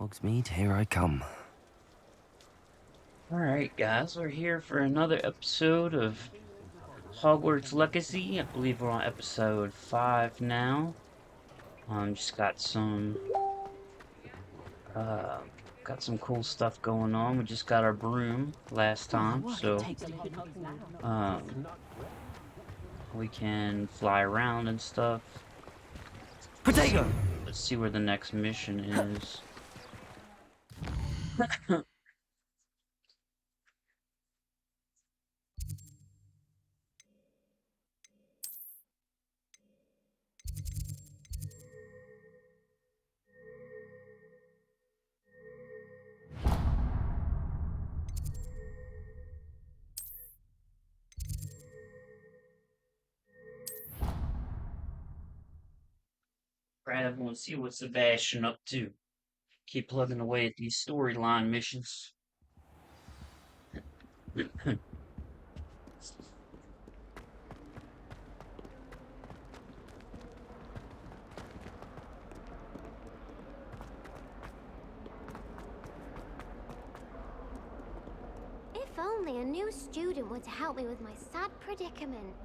Hogsmeade, here I come. Alright, guys, we're here for another episode of Hogwarts Legacy. I believe we're on episode 5 now. Just uh, got some cool stuff going on. We just got our broom last time, so, we can fly around and stuff. Potato! Let's see where the next mission is. Right, everyone, see what Sebastian up to. Keep plugging away at these storyline missions. If only a new student were to help me with my sad predicament.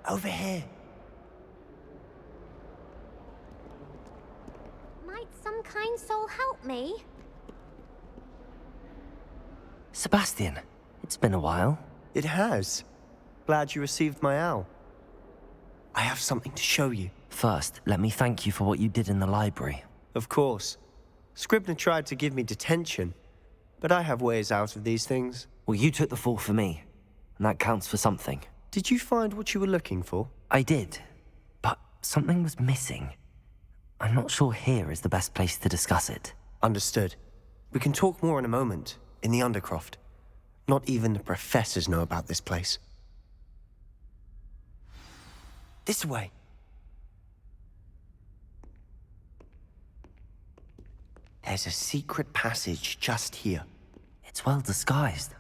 Over here. Might some kind soul help me? Sebastian, it's been a while. It has. Glad you received my owl. I have something to show you. First, let me thank you for what you did in the library. Of course. Scribner tried to give me detention, but I have ways out of these things. Well, you took the fall for me, and that counts for something. Did you find what you were looking for? I did, but something was missing. I'm not sure here is the best place to discuss it. Understood. We can talk more in a moment, in the Undercroft. Not even the professors know about this place. This way. There's a secret passage just here. It's well disguised.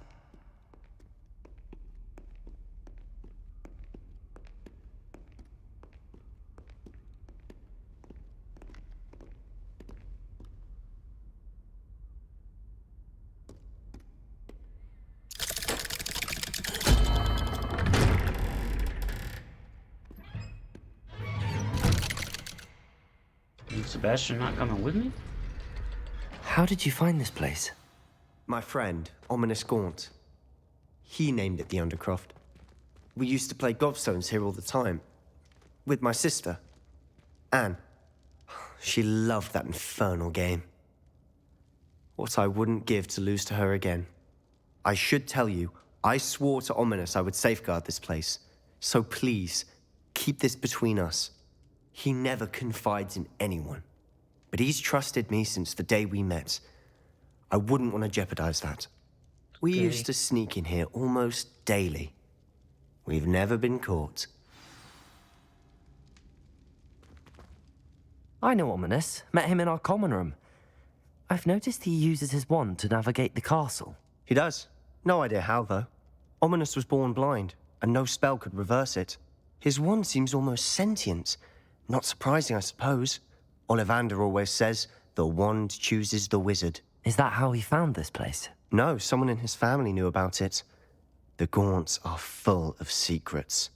Sebastian not coming with me? How did you find this place? My friend, Ominous Gaunt. He named it the Undercroft. We used to play gobstones here all the time. With my sister, Anne. She loved that infernal game. What I wouldn't give to lose to her again. I should tell you, I swore to Ominous I would safeguard this place. So please, keep this between us. He never confides in anyone. But he's trusted me since the day we met. I wouldn't want to jeopardize that. We Okay. used to sneak in here almost daily. We've never been caught. I know Ominous. Met him in our common room. I've noticed he uses his wand to navigate the castle. He does. No idea how, though. Ominous was born blind, and no spell could reverse it. His wand seems almost sentient. Not surprising, I suppose. Ollivander always says, the wand chooses the wizard. Is that how he found this place? No, someone in his family knew about it. The Gaunts are full of secrets.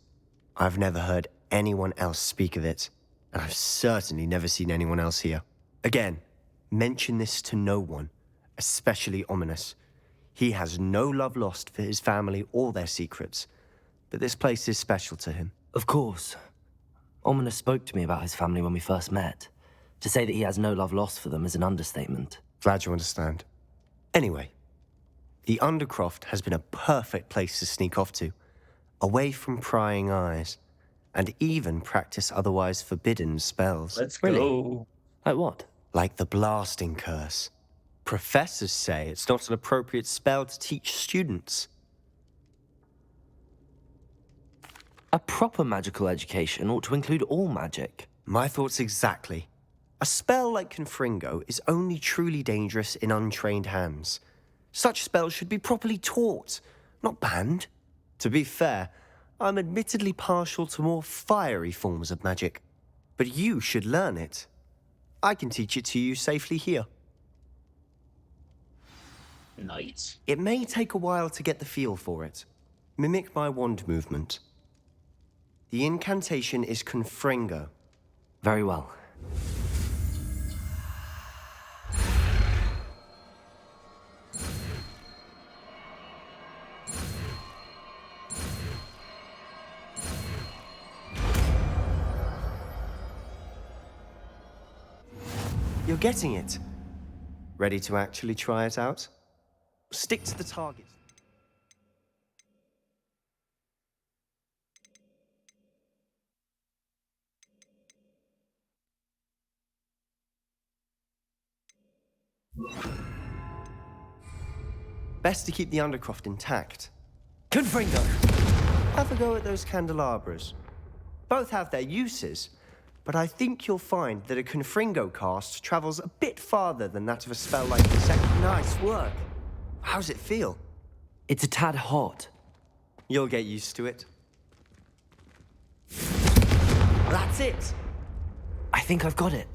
I've never heard anyone else speak of it, and I've certainly never seen anyone else here. Again, mention this to no one, especially Ominous. He has no love lost for his family or their secrets, but this place is special to him. Of course. Ominous spoke to me about his family when we first met. To say that he has no love lost for them is an understatement. Glad you understand. Anyway, the Undercroft has been a perfect place to sneak off to, away from prying eyes, and even practice otherwise forbidden spells. Let's Really? go. Like what? Like the blasting curse. Professors say it's not an appropriate spell to teach students. A proper magical education ought to include all magic. My thoughts exactly. A spell like Confringo is only truly dangerous in untrained hands. Such spells should be properly taught, not banned. To be fair, I'm admittedly partial to more fiery forms of magic. But you should learn it. I can teach it to you safely here. Nice. It may take a while to get the feel for it. Mimic my wand movement. The incantation is Confringo. Very well. You're getting it. Ready to actually try it out? Stick to the target. Best to keep the Undercroft intact. Confringo! Have a go at those candelabras. Both have their uses, but I think you'll find that a Confringo cast travels a bit farther than that of a spell like the second. Nice work. How's it feel? It's a tad hot. You'll get used to it. That's it! I think I've got it.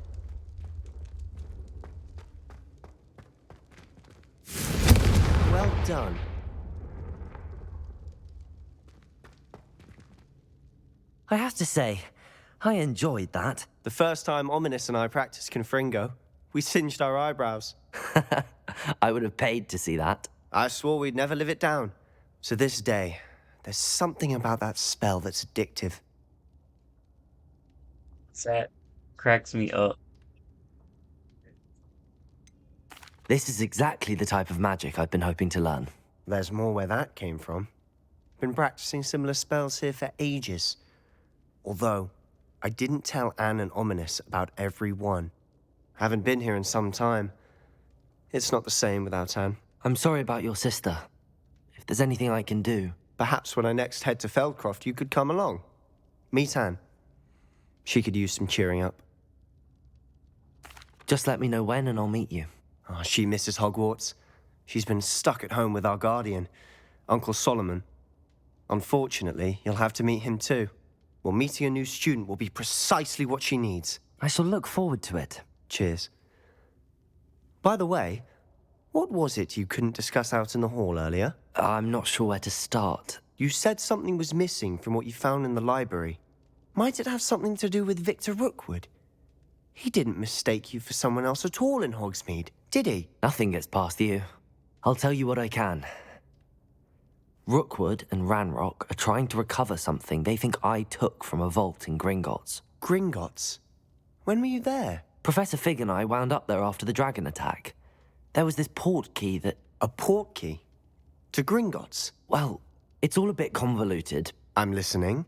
Well done. I have to say, I enjoyed that. The first time Ominous and I practiced Confringo, we singed our eyebrows. I would have paid to see that. I swore we'd never live it down. So this day, there's something about that spell that's addictive. That cracks me up. This is exactly the type of magic I've been hoping to learn. There's more where that came from. Been practicing similar spells here for ages. Although, I didn't tell Anne and Ominous about every one. Haven't been here in some time. It's not the same without Anne. I'm sorry about your sister. If there's anything I can do... Perhaps when I next head to Feldcroft, you could come along. Meet Anne. She could use some cheering up. Just let me know when and I'll meet you. Oh, she misses Hogwarts. She's been stuck at home with our guardian, Uncle Solomon. Unfortunately, you'll have to meet him too. Well, meeting a new student will be precisely what she needs. I shall look forward to it. Cheers. By the way, what was it you couldn't discuss out in the hall earlier? I'm not sure where to start. You said something was missing from what you found in the library. Might it have something to do with Victor Rookwood? He didn't mistake you for someone else at all in Hogsmeade, did he? Nothing gets past you. I'll tell you what I can. Rookwood and Ranrock are trying to recover something they think I took from a vault in Gringotts. Gringotts? When were you there? Professor Fig and I wound up there after the dragon attack. There was this port key that... A port key? To Gringotts? Well, it's all a bit convoluted. I'm listening.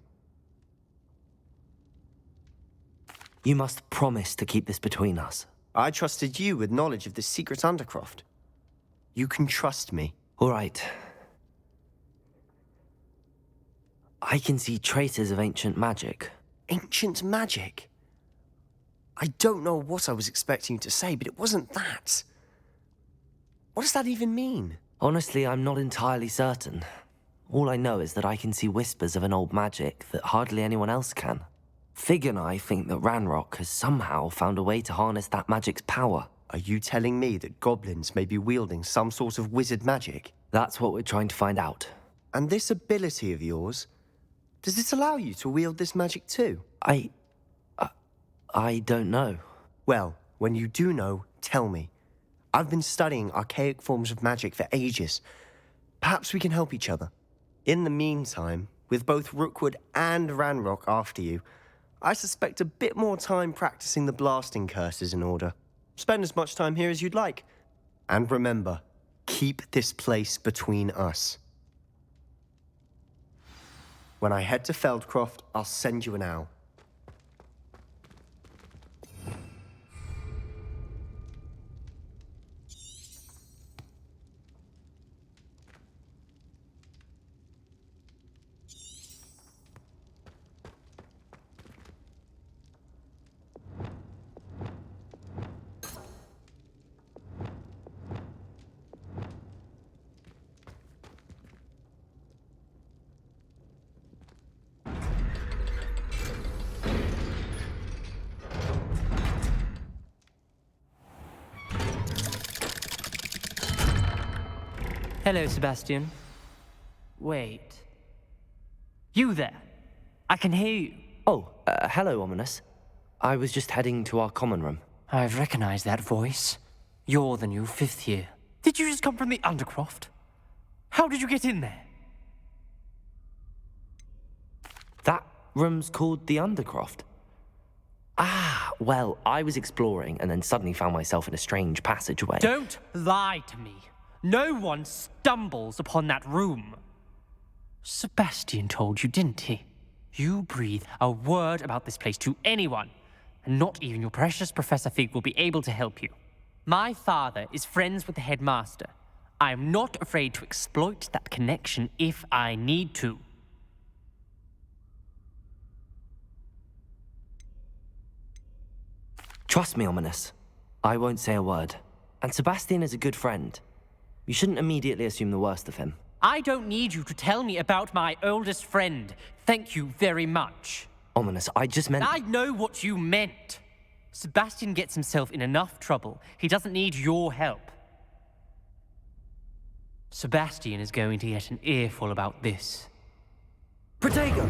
You must promise to keep this between us. I trusted you with knowledge of the secret Undercroft. You can trust me. All right. I can see traces of ancient magic. Ancient magic? I don't know what I was expecting you to say, but it wasn't that. What does that even mean? Honestly, I'm not entirely certain. All I know is that I can see whispers of an old magic that hardly anyone else can. Fig and I think that Ranrock has somehow found a way to harness that magic's power. Are you telling me that goblins may be wielding some sort of wizard magic? That's what we're trying to find out. And this ability of yours, does it allow you to wield this magic too? I don't know. Well, when you do know, tell me. I've been studying archaic forms of magic for ages. Perhaps we can help each other. In the meantime, with both Rookwood and Ranrock after you, I suspect a bit more time practicing the blasting curse is in order. Spend as much time here as you'd like. And remember, keep this place between us. When I head to Feldcroft, I'll send you an owl. Hello, Sebastian. Wait. You there? I can hear you. Oh, hello, Ominous. I was just heading to our common room. I've recognized that voice. You're the new 5th year. Did you just come from the Undercroft? How did you get in there? That room's called the Undercroft. Ah, well, I was exploring and then suddenly found myself in a strange passageway. Don't lie to me. No one stumbles upon that room. Sebastian told you, didn't he? You breathe a word about this place to anyone, and not even your precious Professor Fig will be able to help you. My father is friends with the headmaster. I am not afraid to exploit that connection if I need to. Trust me, Ominous. I won't say a word. And Sebastian is a good friend. You shouldn't immediately assume the worst of him. I don't need you to tell me about my oldest friend. Thank you very much. Ominous, I just meant... I know what you meant. Sebastian gets himself in enough trouble. He doesn't need your help. Sebastian is going to get an earful about this. Protego!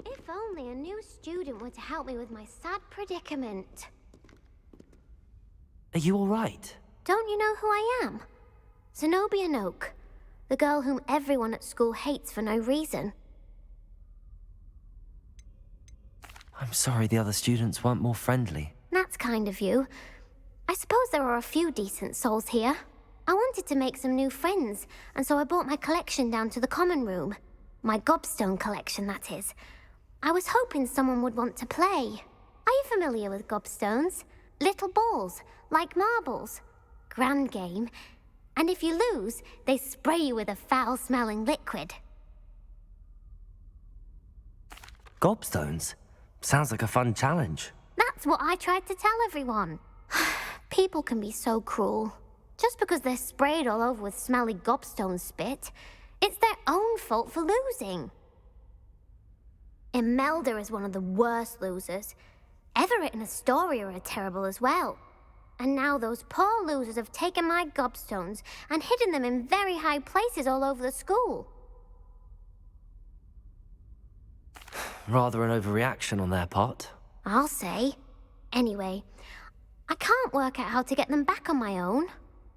If only a new student were to help me with my sad predicament. Are you all right? Don't you know who I am? Zenobia Noak, the girl whom everyone at school hates for no reason. I'm sorry the other students weren't more friendly. That's kind of you. I suppose there are a few decent souls here. I wanted to make some new friends, and so I brought my collection down to the common room. My gobstone collection, that is. I was hoping someone would want to play. Are you familiar with gobstones? Little balls, like marbles. Grand game. And if you lose, they spray you with a foul-smelling liquid. Gobstones? Sounds like a fun challenge. That's what I tried to tell everyone. People can be so cruel. Just because they're sprayed all over with smelly gobstone spit, it's their own fault for losing. Imelda is one of the worst losers. Everett and Astoria are terrible as well. And now those poor losers have taken my gobstones and hidden them in very high places all over the school. Rather an overreaction on their part. I'll say. Anyway, I can't work out how to get them back on my own.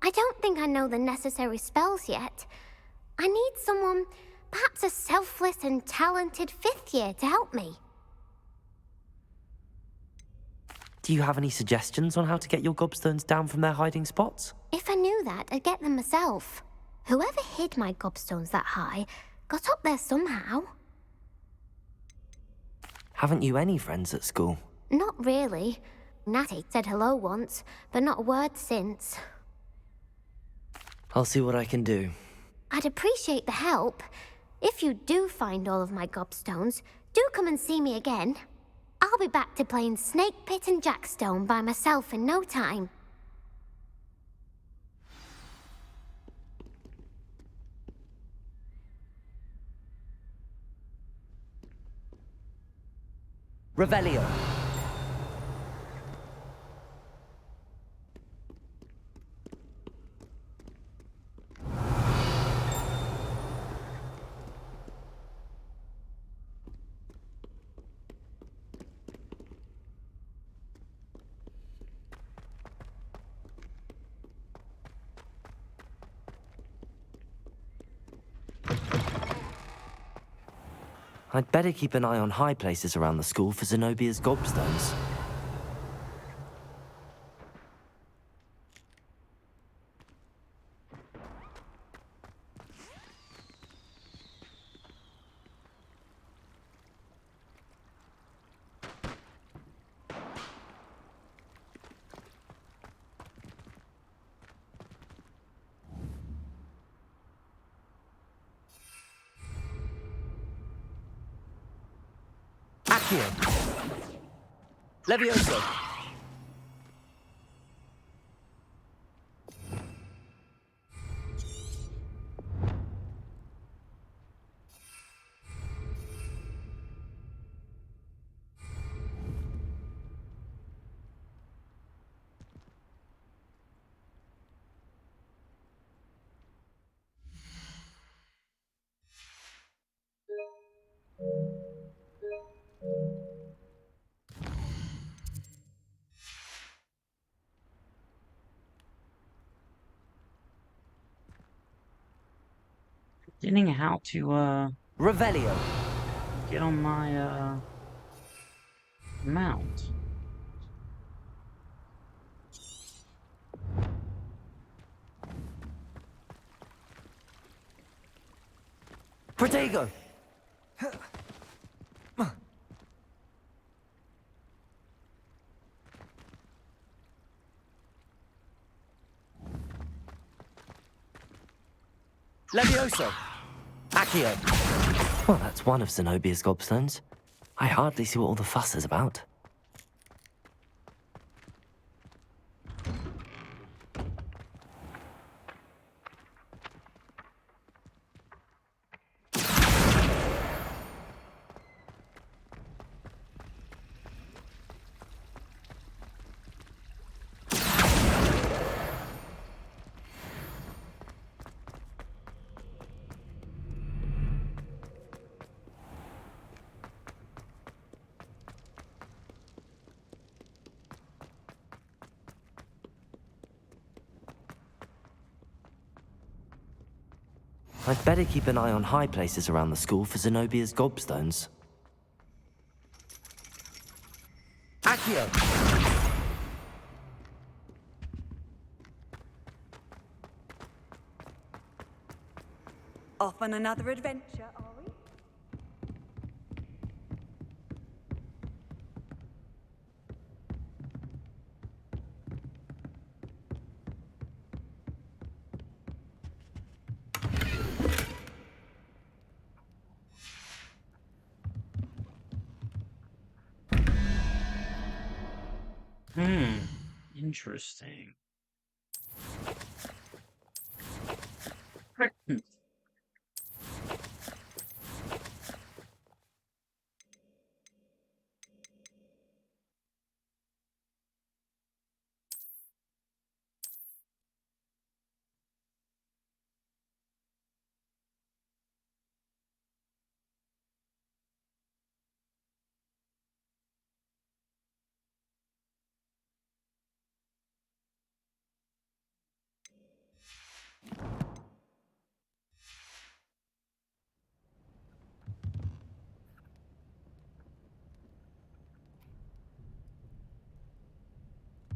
I don't think I know the necessary spells yet. I need someone, perhaps a selfless and talented 5th year to help me. Do you have any suggestions on how to get your gobstones down from their hiding spots? If I knew that, I'd get them myself. Whoever hid my gobstones that high got up there somehow. Haven't you any friends at school? Not really. Natty said hello once, but not a word since. I'll see what I can do. I'd appreciate the help. If you do find all of my gobstones, do come and see me again. I'll be back to playing Snake Pit and Jackstone by myself in no time. Revelio. I'd better keep an eye on high places around the school for Zenobia's gobstones. Accio! Levioso! Getting how to, Revelio! get on my, mount. Protego! Levioso! Accio! Well, that's one of Zenobia's gobstones. I hardly see what all the fuss is about. I'd better keep an eye on high places around the school for Zenobia's gobstones. Accio! Off on another adventure, are we? Interesting.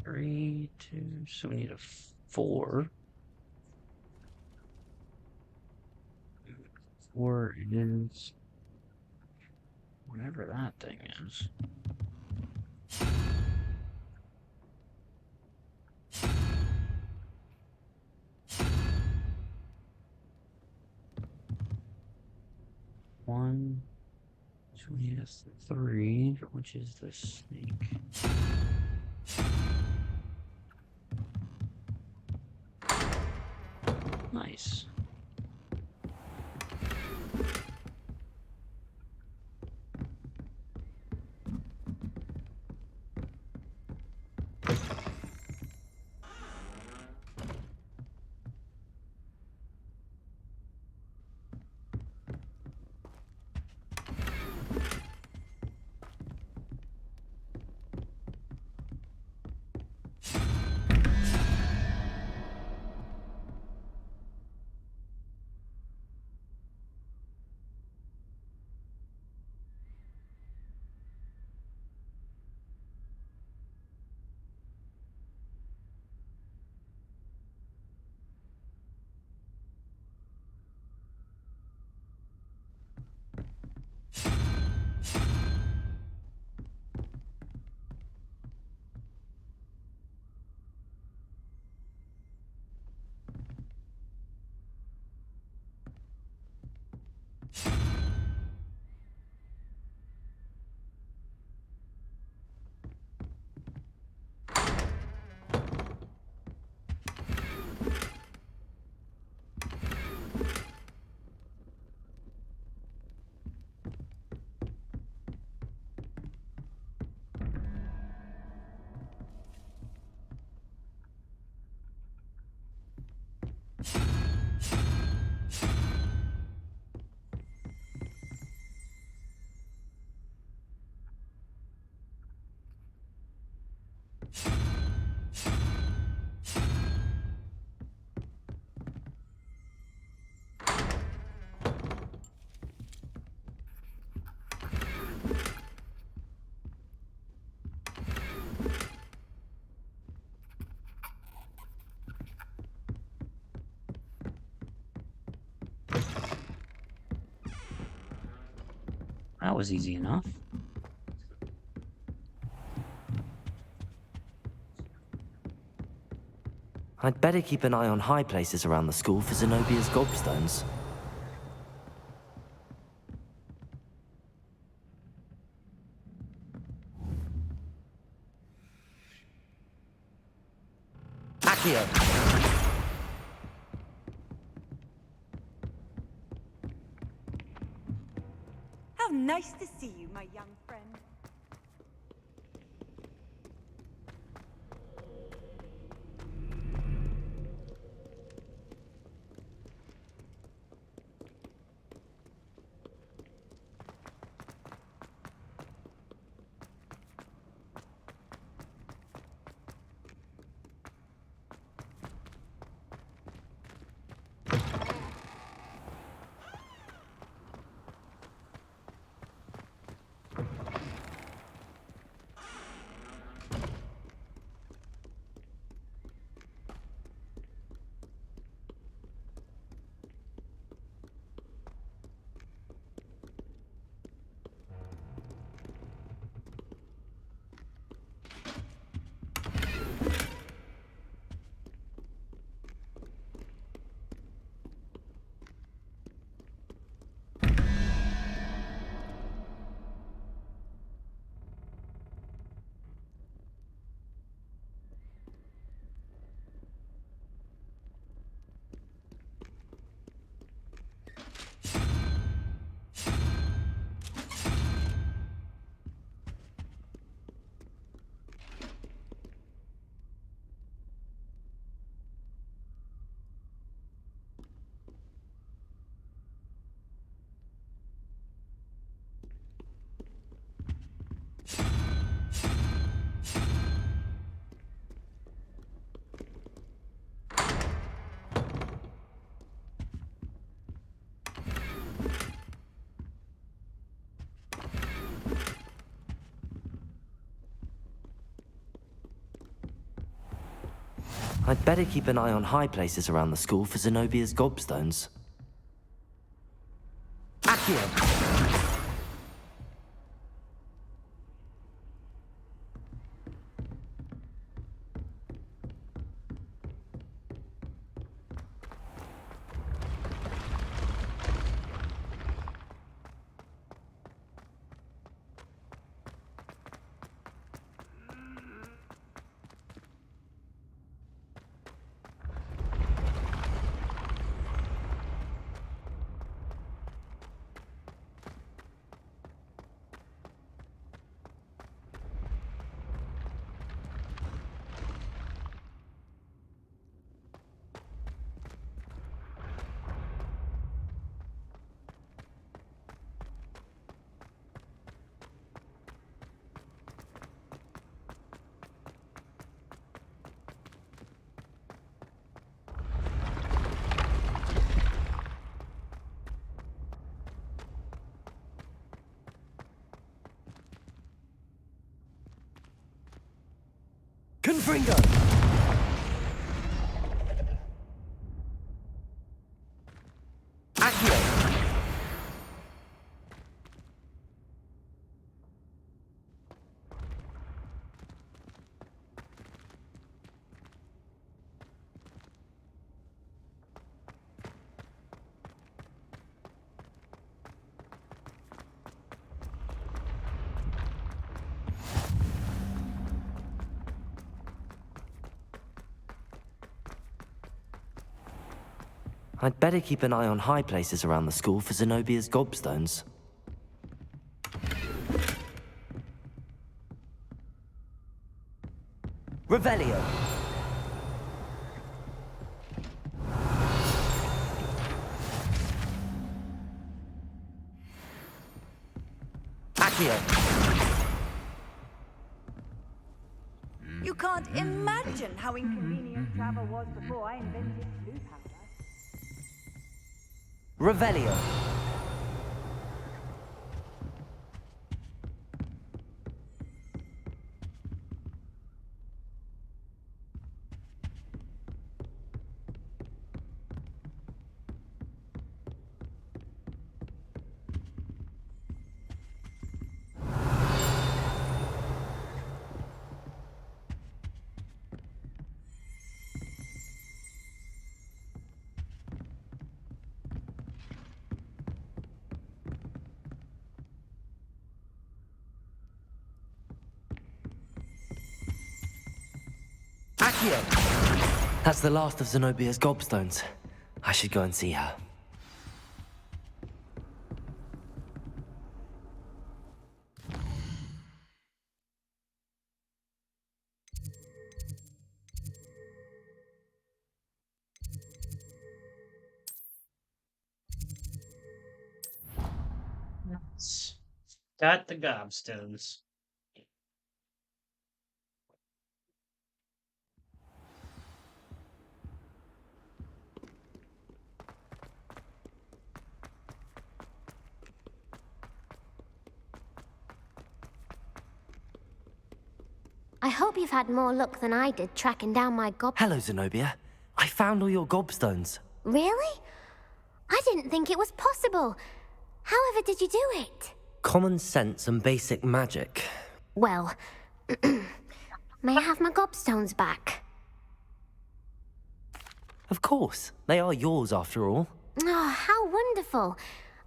Three, two, so we need a 4. 4 is whatever that thing is. One, so we need a 3, which is the snake. Nice. That was easy enough. I'd better keep an eye on high places around the school for Zenobia's gobstones. Accio! How nice to see you, my young friend. I'd better keep an eye on high places around the school for Zenobia's gobstones. Accio! Confringo! Accio! I'd better keep an eye on high places around the school for Zenobia's gobstones. Revelio! Accio! You can't imagine how inconvenient travel was before I invented blue powder. Revelio! Accio! That's the last of Zenobia's gobstones. I should go and see her. Got the gobstones. I hope you've had more luck than I did tracking down my Hello, Zenobia. I found all your gobstones. Really? I didn't think it was possible. However did you do it? Common sense and basic magic. Well, may I have my gobstones back? Of course. They are yours after all. Oh, how wonderful.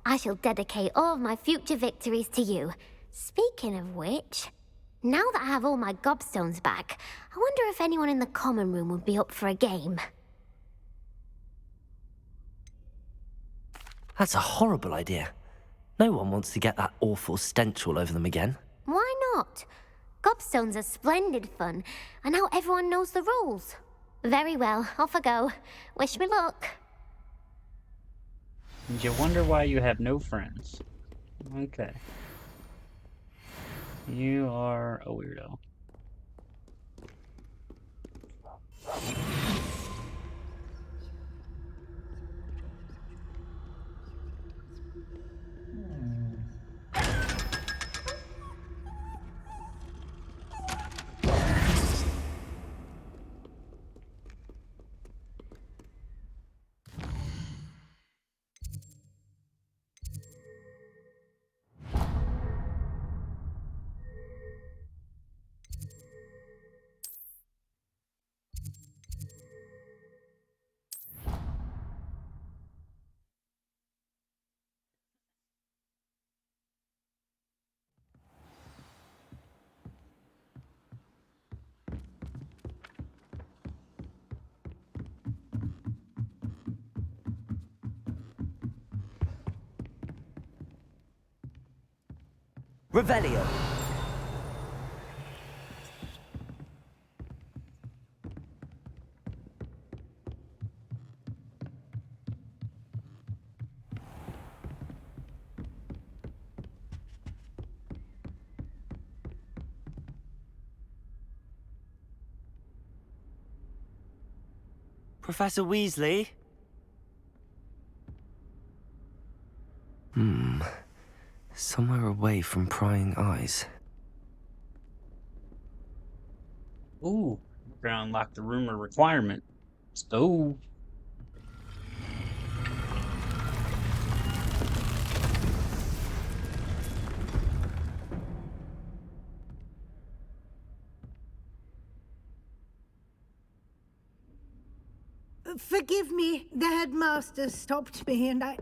I shall dedicate all of my future victories to you. Speaking of which, now that I have all my gobstones back, I wonder if anyone in the common room would be up for a game. That's a horrible idea. No one wants to get that awful stench all over them again. Why not? Gobstones are splendid fun, and now everyone knows the rules. Very well, off I go. Wish me luck. And you wonder why you have no friends. Okay. You are a weirdo. Revelio. Professor Weasley? Somewhere away from prying eyes. Ooh, we're gonna unlock the rumor requirement. Stove. Forgive me, the headmaster stopped me and I...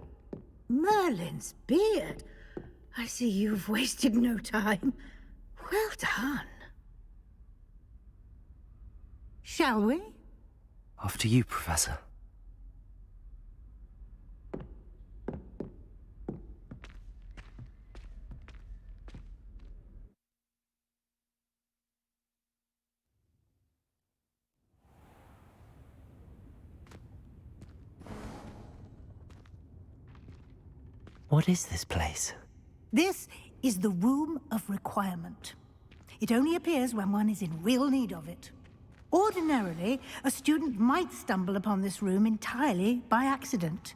Merlin's beard. I see you've wasted no time. Well done. Shall we? After you, Professor. What is this place? This is the Room of Requirement. It only appears when one is in real need of it. Ordinarily, a student might stumble upon this room entirely by accident.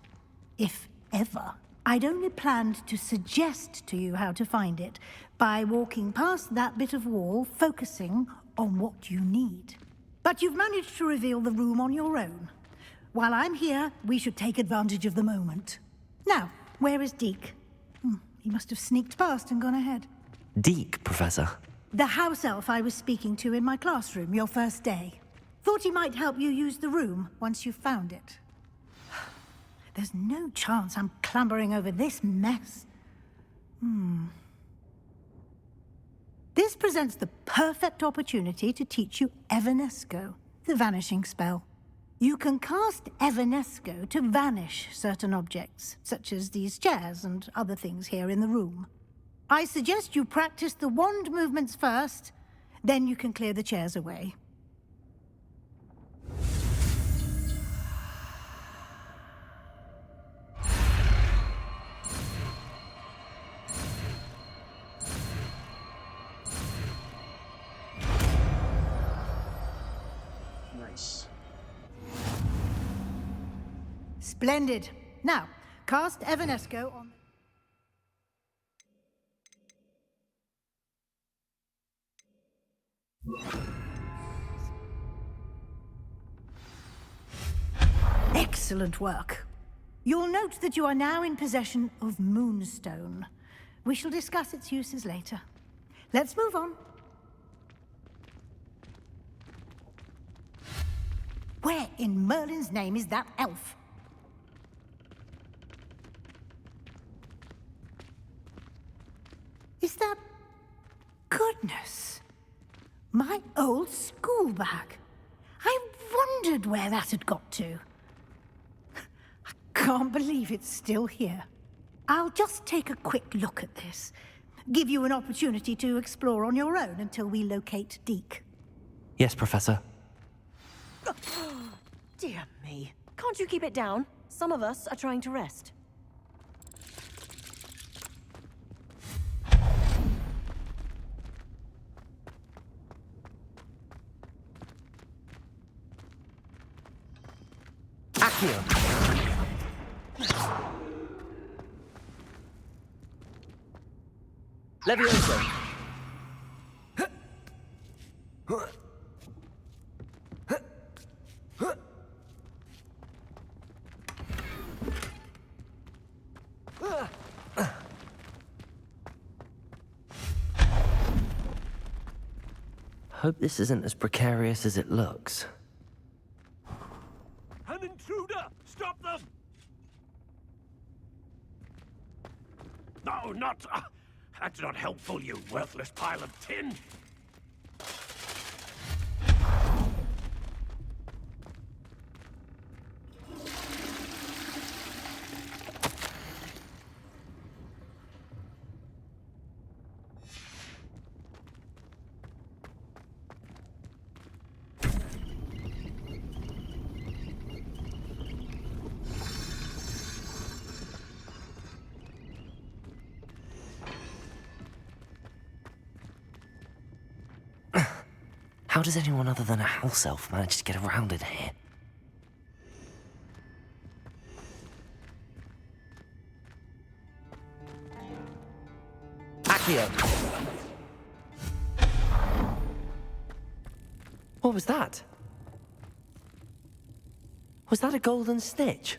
If ever. I'd only planned to suggest to you how to find it by walking past that bit of wall, focusing on what you need. But you've managed to reveal the room on your own. While I'm here, we should take advantage of the moment. Now, where is Deke? He must have sneaked past and gone ahead. Deke, Professor. The house elf I was speaking to in my classroom your first day. Thought he might help you use the room once you've found it. There's no chance I'm clambering over this mess. This presents the perfect opportunity to teach you Evanesco, the vanishing spell. You can cast Evanesco to vanish certain objects, such as these chairs and other things here in the room. I suggest you practice the wand movements first, then you can clear the chairs away. Nice. Splendid. Now, cast Evanesco on... Excellent work. You'll note that you are now in possession of Moonstone. We shall discuss its uses later. Let's move on. Where in Merlin's name is that elf? Is that... Goodness! My old school bag. I wondered where that had got to. I can't believe it's still here. I'll just take a quick look at this. Give you an opportunity to explore on your own until we locate Deke. Yes, Professor. Dear me. Can't you keep it down? Some of us are trying to rest. Accio! Levioso! Hope this isn't as precarious as it looks. An intruder! Stop them! No, not... that's not helpful, you worthless pile of tin! How does anyone other than a house elf manage to get around in here? Accio! What was that? Was that a golden stitch?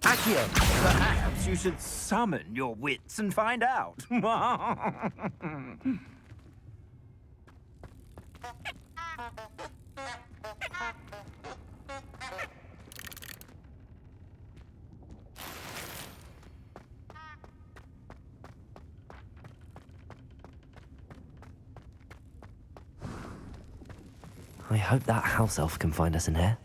Accio! Perhaps you should summon your wits and find out. I hope that house elf can find us in here.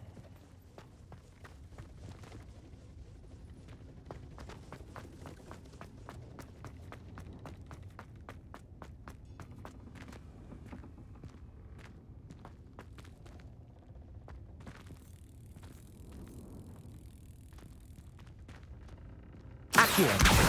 Accio!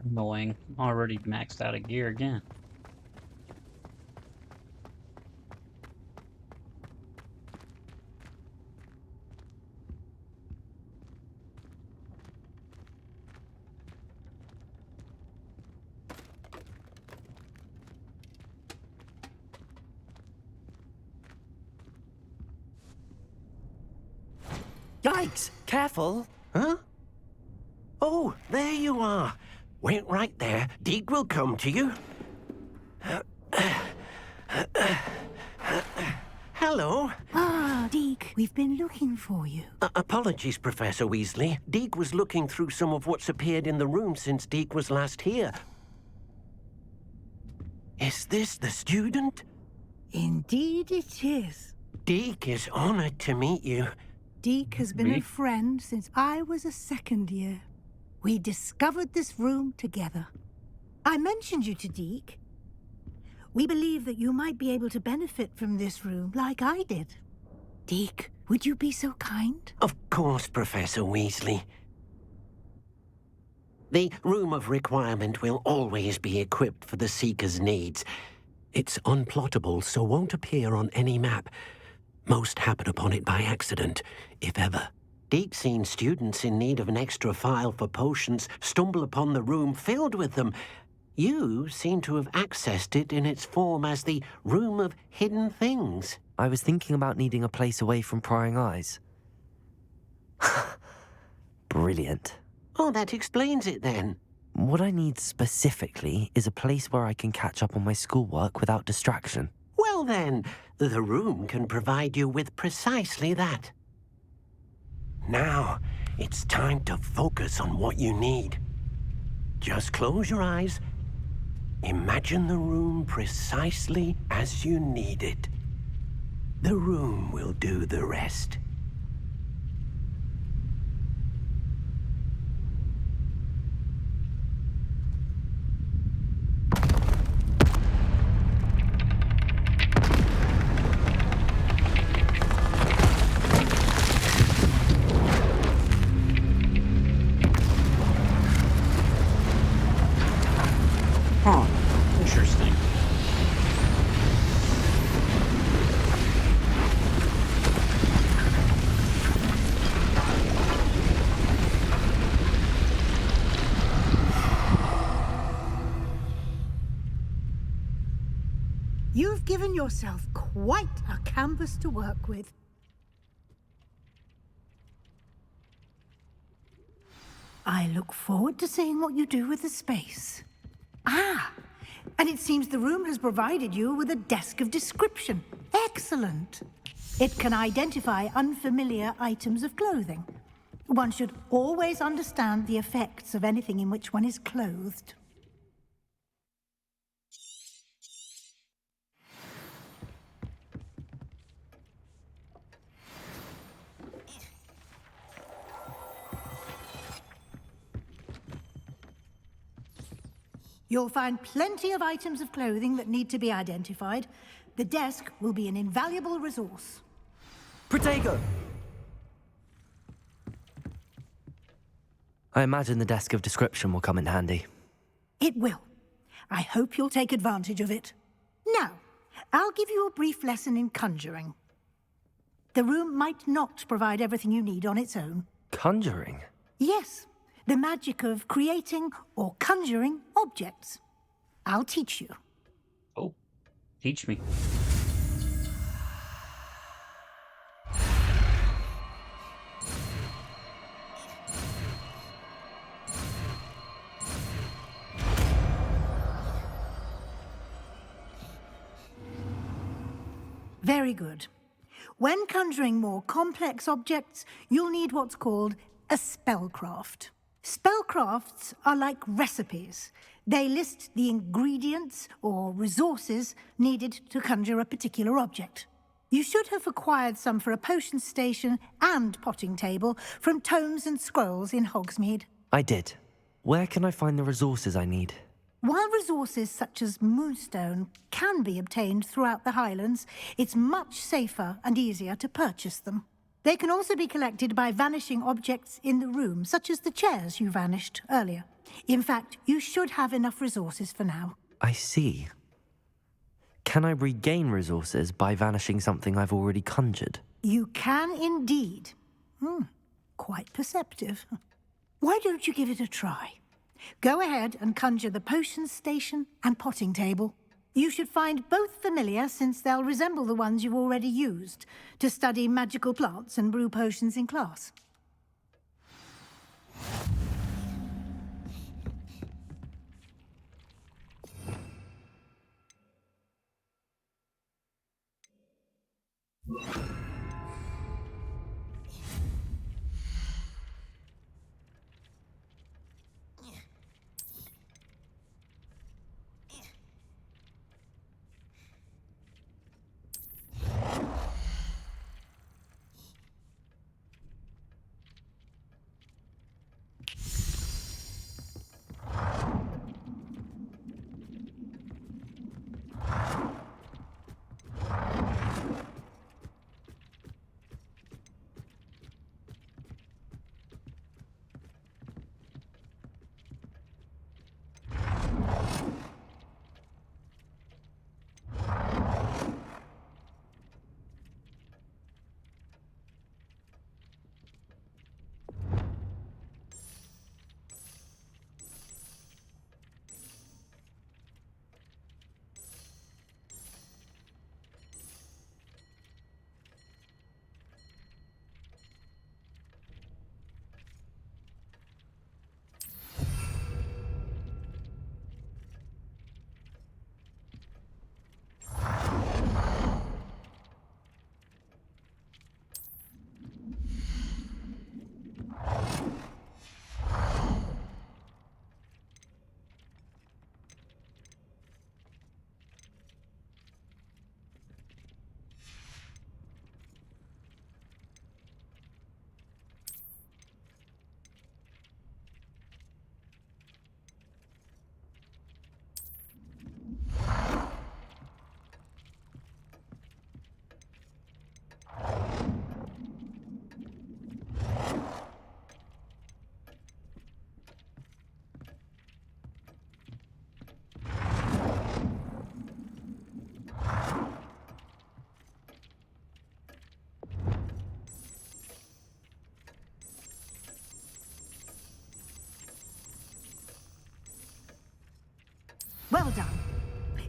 Annoying. Already maxed out of gear again. Yikes! Careful! Huh? Oh, you are. Wait right there. Deke will come to you. Hello. Ah, Deke, we've been looking for you. Apologies, Professor Weasley. Deke was looking through some of what's appeared in the room since Deke was last here. Is this the student? Indeed it is. Deke is honored to meet you. Deke has been a friend since I was a second year. We discovered this room together. I mentioned you to Deke. We believe that you might be able to benefit from this room like I did. Deke, would you be so kind? Of course, Professor Weasley. The Room of Requirement will always be equipped for the Seeker's needs. It's unplottable, so won't appear on any map. Most happen upon it by accident, if ever. Deke's seen students in need of an extra file for potions stumble upon the room filled with them. You seem to have accessed it in its form as the Room of Hidden Things. I was thinking about needing a place away from prying eyes. Brilliant. Oh, that explains it then. What I need specifically is a place where I can catch up on my schoolwork without distraction. Well then, the room can provide you with precisely that. Now, it's time to focus on what you need. Just close your eyes. Imagine the room precisely as you need it. The room will do the rest. Interesting. You've given yourself quite a canvas to work with. I look forward to seeing what you do with the space. Ah, and it seems the room has provided you with a desk of description. Excellent. It can identify unfamiliar items of clothing. One should always understand the effects of anything in which one is clothed. You'll find plenty of items of clothing that need to be identified. The desk will be an invaluable resource. Protego! I imagine the desk of description will come in handy. It will. I hope you'll take advantage of it. Now, I'll give you a brief lesson in conjuring. The room might not provide everything you need on its own. Conjuring? Yes, the magic of creating or conjuring objects. I'll teach you. Oh, teach me. Very good. When conjuring more complex objects, you'll need what's called a spellcraft. Spellcrafts are like recipes. They list the ingredients or resources needed to conjure a particular object. You should have acquired some for a potion station and potting table from tomes and scrolls in Hogsmeade. I did. Where can I find the resources I need? While resources such as moonstone can be obtained throughout the Highlands, it's much safer and easier to purchase them. They can also be collected by vanishing objects in the room, such as the chairs you vanished earlier. In fact, you should have enough resources for now. I see. Can I regain resources by vanishing something I've already conjured? You can indeed. Quite perceptive. Why don't you give it a try? Go ahead and conjure the potion station and potting table. You should find both familiar, since they'll resemble the ones you've already used to study magical plants and brew potions in class. Well done.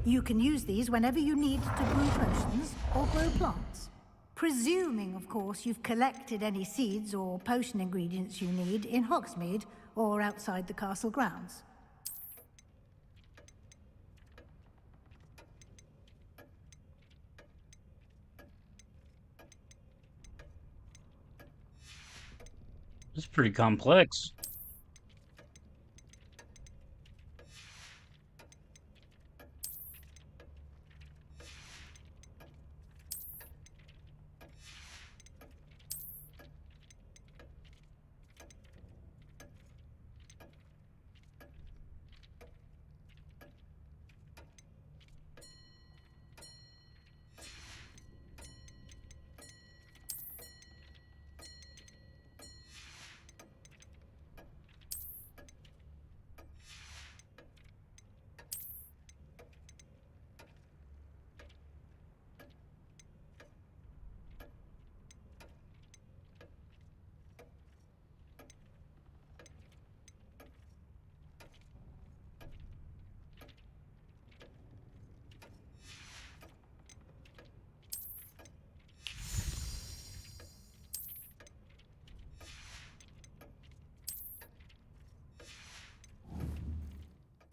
You can use these whenever you need to brew potions or grow plants. Presuming, of course, you've collected any seeds or potion ingredients you need in Hogsmeade or outside the castle grounds. It's pretty complex.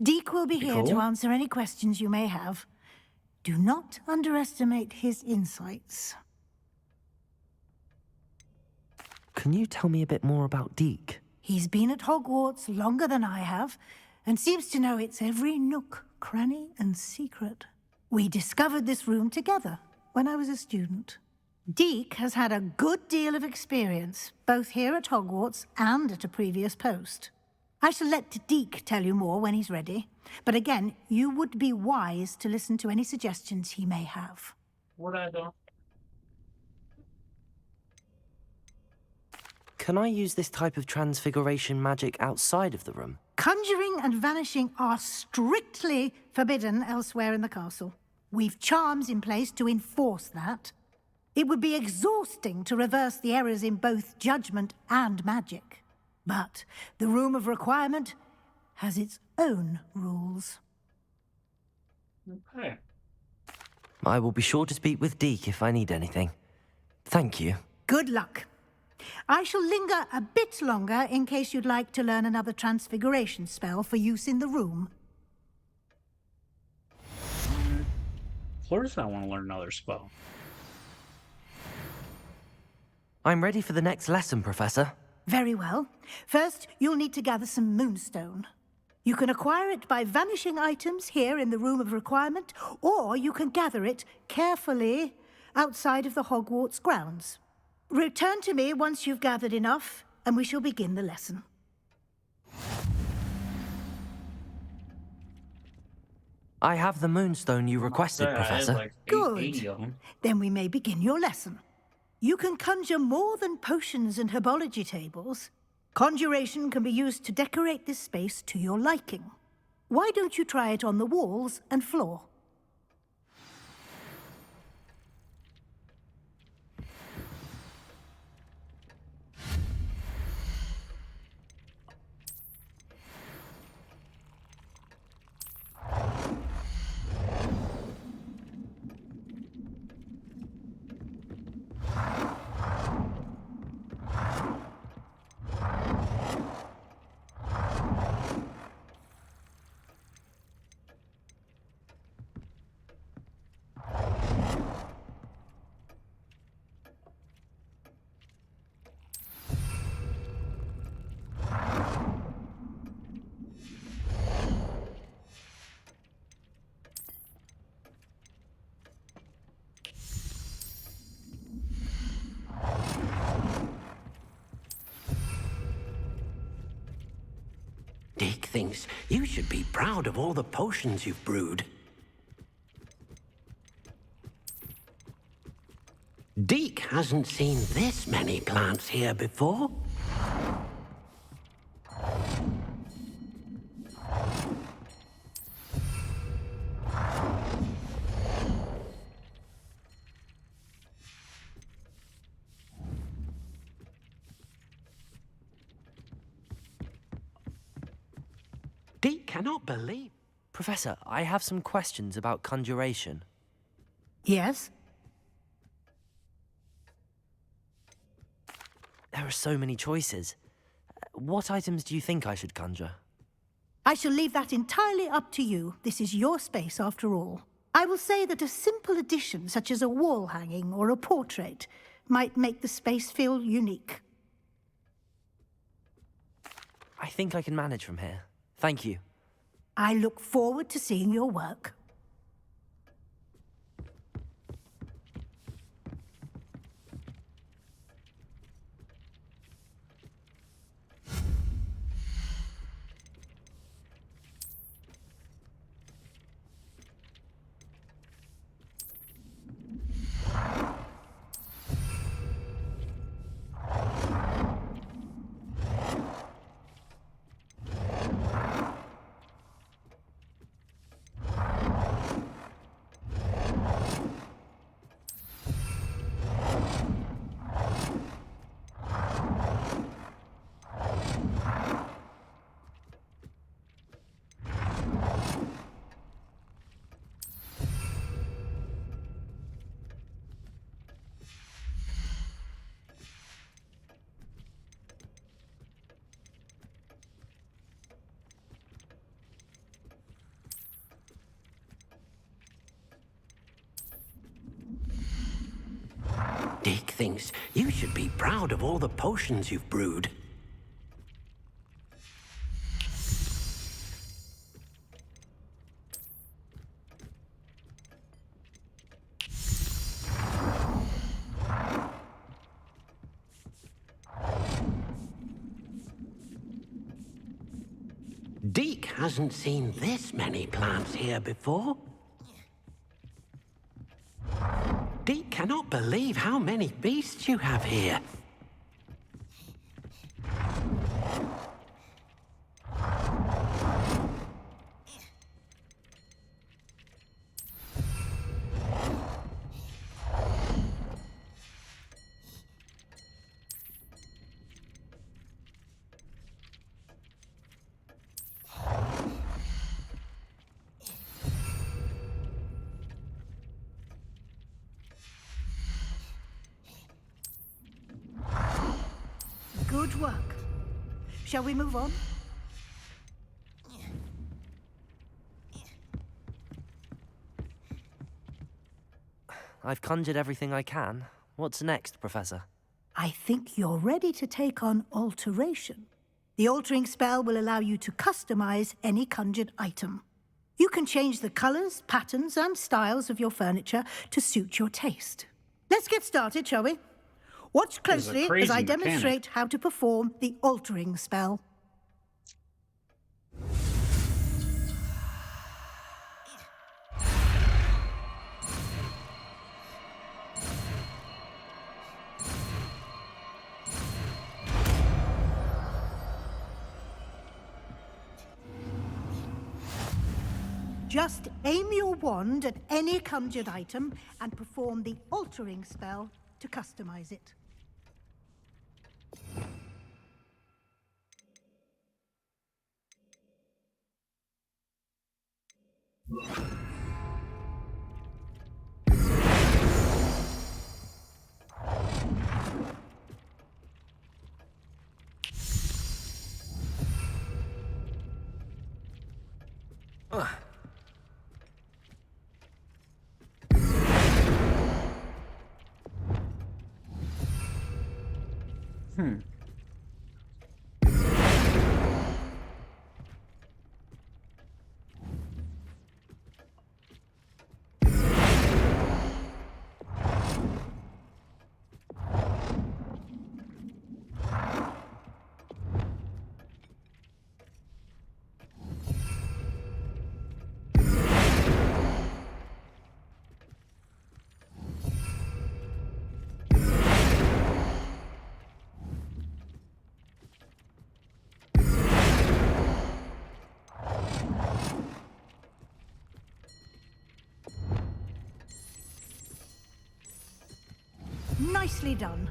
Deke will be here to Cool. answer any questions you may have. Do not underestimate his insights. Can you tell me a bit more about Deke? He's been at Hogwarts longer than I have, and seems to know its every nook, cranny, and secret. We discovered this room together when I was a student. Deke has had a good deal of experience, both here at Hogwarts and at a previous post. I shall let Deke tell you more when he's ready, but again, you would be wise to listen to any suggestions he may have. What I do? Can I use this type of transfiguration magic outside of the room? Conjuring and vanishing are strictly forbidden elsewhere in the castle. We've charms in place to enforce that. It would be exhausting to reverse the errors in both judgment and magic. But the Room of Requirement has its own rules. Okay. I will be sure to speak with Deke if I need anything. Thank you. Good luck. I shall linger a bit longer in case you'd like to learn another transfiguration spell for use in the room. Of course I want to learn another spell. I'm ready for the next lesson, Professor. Very well. First, you'll need to gather some moonstone. You can acquire it by vanishing items here in the Room of Requirement, or you can gather it carefully outside of the Hogwarts grounds. Return to me once you've gathered enough, and we shall begin the lesson. I have the moonstone you requested, I had Professor. like 80 Good. of them. Then we may begin your lesson. You can conjure more than potions and herbology tables. Conjuration can be used to decorate this space to your liking. Why don't you try it on the walls and floor? Deke thinks you should be proud of all the potions you've brewed. Deke hasn't seen this many plants here before. Deke cannot believe. Professor, I have some questions about conjuration. Yes? There are so many choices. What items do you think I should conjure? I shall leave that entirely up to you. This is your space, after all. I will say that a simple addition, such as a wall hanging or a portrait, might make the space feel unique. I think I can manage from here. Thank you. I look forward to seeing your work. Dick thinks you should be proud of all the potions you've brewed. Deke hasn't seen this many plants here before. Deke cannot believe how many beasts you have here. Good work. Shall we move on? I've conjured everything I can. What's next, Professor? I think you're ready to take on alteration. The altering spell will allow you to customize any conjured item. You can change the colors, patterns, and styles of your furniture to suit your taste. Let's get started, shall we? Watch closely as I demonstrate how to perform the altering spell. Just aim your wand at any conjured item and perform the altering spell to customize it. Nicely done.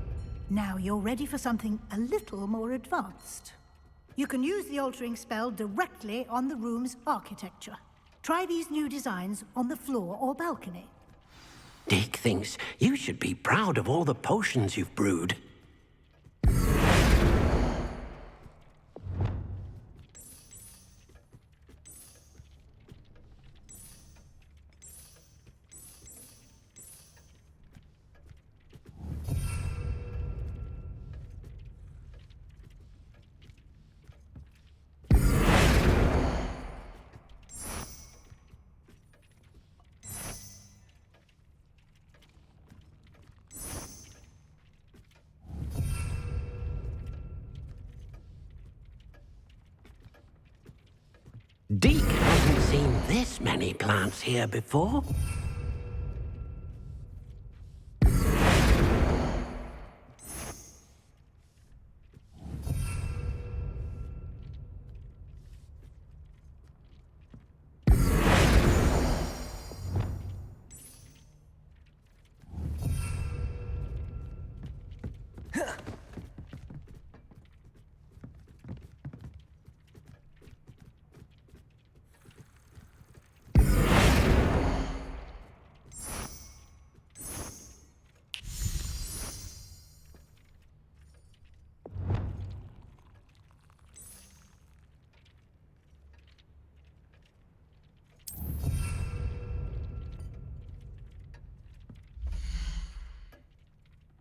Now you're ready for something a little more advanced. You can use the altering spell directly on the room's architecture. Try these new designs on the floor or balcony. Dick thinks you should be proud of all the potions you've brewed. Deke hasn't seen this many plants here before.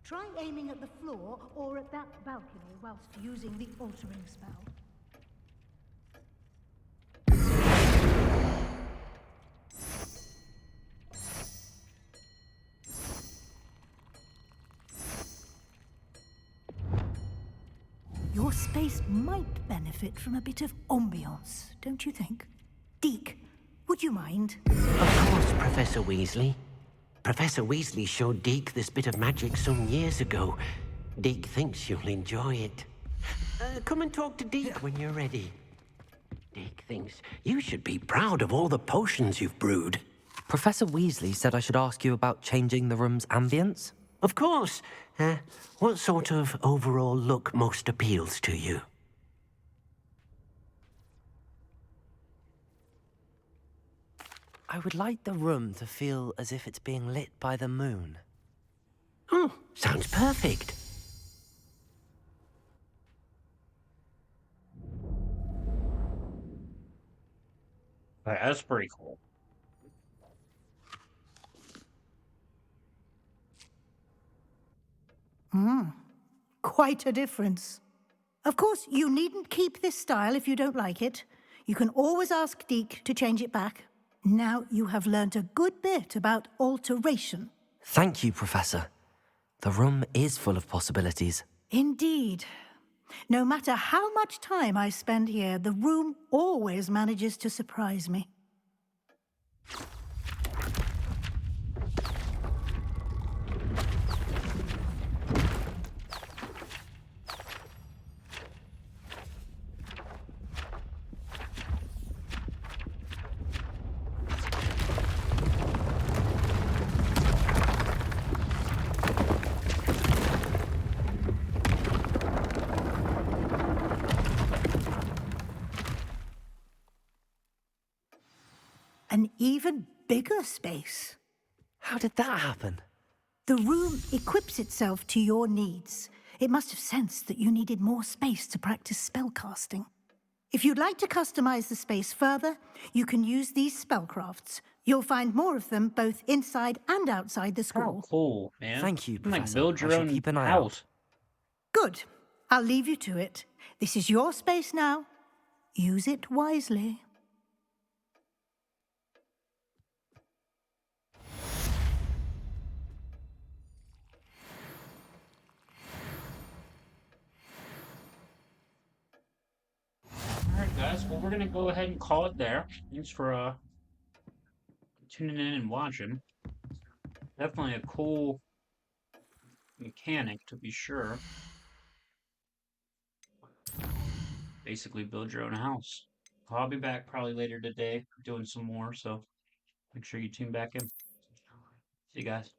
Try aiming at the floor or at that balcony whilst using the altering spell. Your space might benefit from a bit of ambiance, don't you think? Deke, would you mind? Of course, Professor Weasley. Professor Weasley showed Deke this bit of magic some years ago. Deke thinks you'll enjoy it. Come and talk to Deke when you're ready. Deke thinks you should be proud of all the potions you've brewed. Professor Weasley said I should ask you about changing the room's ambience. Of course. What sort of overall look most appeals to you? I would like the room to feel as if it's being lit by the moon. Oh, sounds perfect. That's pretty cool. Quite a difference. Of course, you needn't keep this style if you don't like it. You can always ask Deke to change it back. Now you have learnt a good bit about alteration. Thank you, Professor. The room is full of possibilities. Indeed. No matter how much time I spend here, the room always manages to surprise me. An even bigger space. How did that happen? The room equips itself to your needs. It must have sensed that you needed more space to practice spellcasting. If you'd like to customize the space further, you can use these spellcrafts. You'll find more of them both inside and outside the school. Oh, cool, man. Thank you, You can, like, Professor. build your I shall own keep an eye house. Good. I'll leave you to it. This is your space now. Use it wisely. Alright, guys. Well, we're going to go ahead and call it there. Thanks for tuning in and watching. Definitely a cool mechanic, to be sure. Basically, build your own house. I'll be back probably later today doing some more, so make sure you tune back in. See you guys.